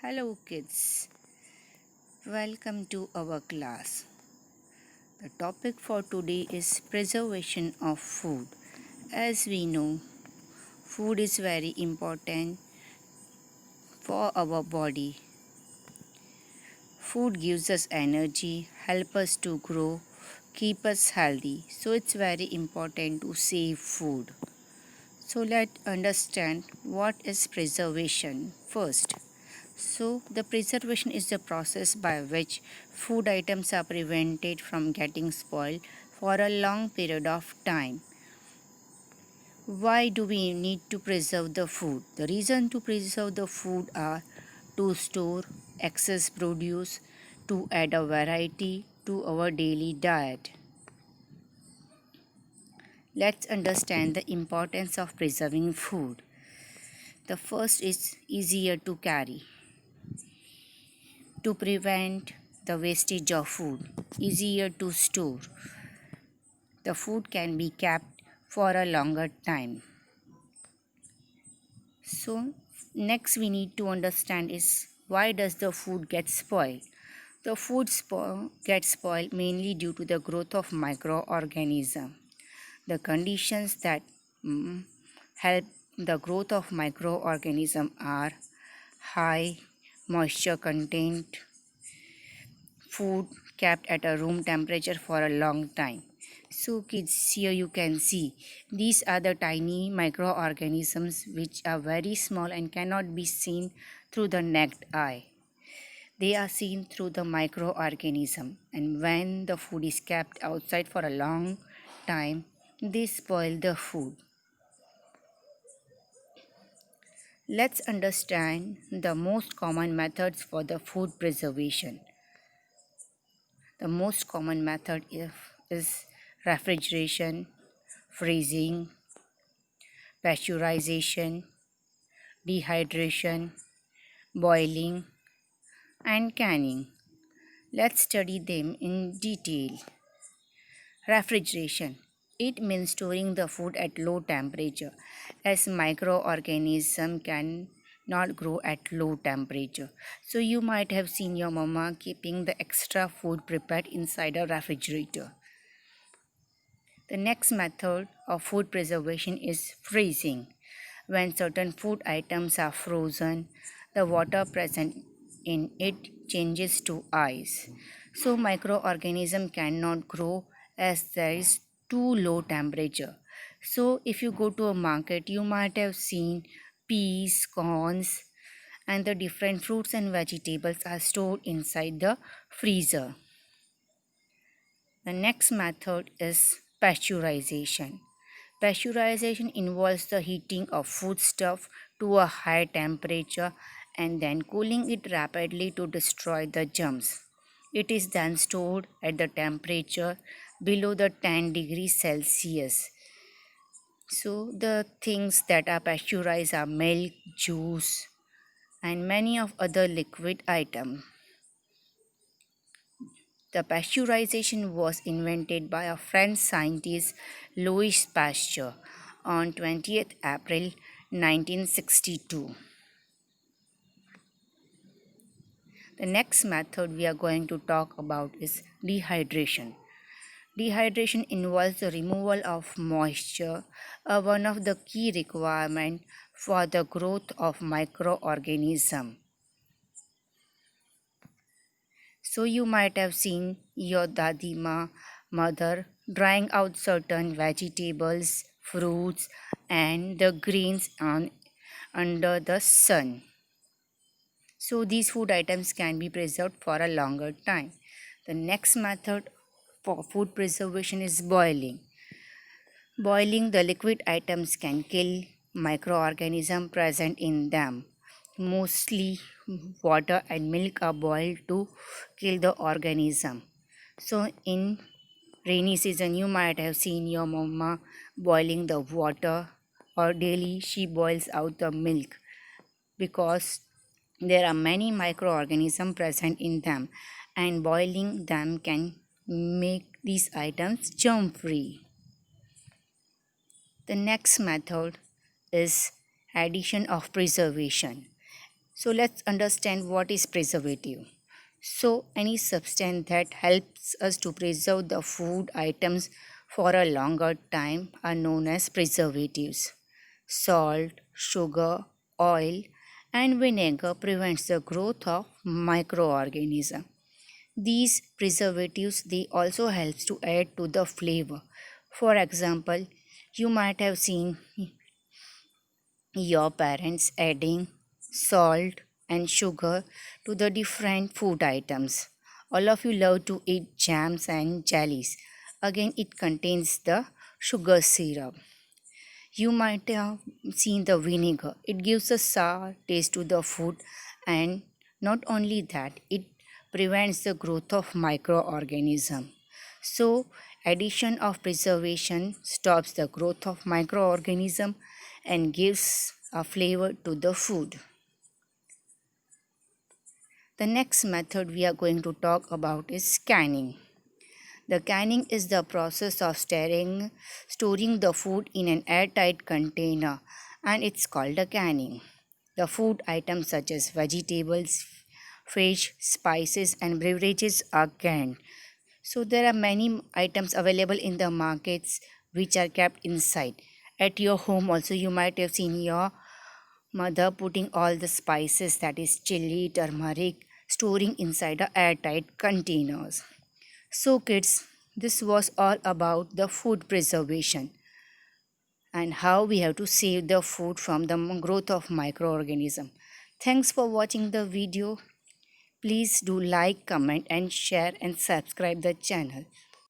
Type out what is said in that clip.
Hello, kids. Welcome to our class. The topic for today is preservation of food. As we know, food is very important for our body. Food gives us energy, help us to grow, keep us healthy. So it's very important to save food. So let's understand what is preservation first. So, the preservation is the process by which food items are prevented from getting spoiled for a long period of time. Why do we need to preserve the food? The reason to preserve the food are to store excess produce, to add a variety to our daily diet. Let's understand the importance of preserving food. The first is easier to carry. To prevent the wastage of food, easier to store. The food can be kept for a longer time. So next we need to understand is why does the food get spoiled? The food gets spoiled mainly due to the growth of microorganisms. The conditions that help the growth of microorganisms are high moisture content, food kept at a room temperature for a long time. So kids, here you can see these are the tiny microorganisms which are very small and cannot be seen through the naked eye. They are seen through the microorganism, and when the food is kept outside for a long time, they spoil the food. Let's understand the most common methods for the food preservation. The most common method is refrigeration, freezing, pasteurization, dehydration, boiling, and canning. Let's study them in detail. Refrigeration. It means storing the food at low temperature as microorganisms can not grow at low temperature. So you might have seen your mama keeping the extra food prepared inside a refrigerator. The next method of food preservation is freezing. When certain food items are frozen, the water present in it changes to ice. So microorganisms cannot grow as there is too low temperature. So if you go to a market, you might have seen peas, corns, and the different fruits and vegetables are stored inside the freezer. The next method is pasteurization. Pasteurization involves the heating of foodstuff to a high temperature and then cooling it rapidly to destroy the germs. It is then stored at the temperature below the 10 degrees Celsius. So the things that are pasteurized are milk, juice, and many of other liquid items. The pasteurization was invented by a French scientist Louis Pasteur on 20th April 1962. The next method we are going to talk about is dehydration. Dehydration involves the removal of moisture, one of the key requirements for the growth of microorganisms. So you might have seen your dadima mother drying out certain vegetables, fruits, and the grains under the sun. So these food items can be preserved for a longer time. The next method for food preservation is boiling. Boiling the liquid items can kill microorganisms present in them. Mostly water and milk are boiled to kill the organism. So in rainy season you might have seen your mama boiling the water, or daily she boils out the milk because there are many microorganisms present in them and boiling them can make these items germ free. The next method is addition of preservation. So let's understand what is preservative. So any substance that helps us to preserve the food items for a longer time are known as preservatives. Salt, sugar, oil, and vinegar prevents the growth of microorganisms. These preservatives they also helps to add to the flavor. For example, you might have seen your parents adding salt and sugar to the different food items. All of you love to eat jams and jellies. Again, it contains the sugar syrup. You might have seen the vinegar. It gives a sour taste to the food, and not only that, it prevents the growth of microorganisms. So, addition of preservation stops the growth of microorganism and gives a flavor to the food. The next method we are going to talk about is canning. The canning is the process of storing the food in an airtight container, and it's called a canning. The food items such as vegetables, fish, spices, and beverages are canned. So there are many items available in the markets which are kept inside. At your home also you might have seen your mother putting all the spices, that is chili, turmeric, storing inside a airtight containers. So, kids, this was all about the food preservation and how we have to save the food from the growth of microorganism. Thanks for watching the video. Please do like, comment and share and subscribe the channel.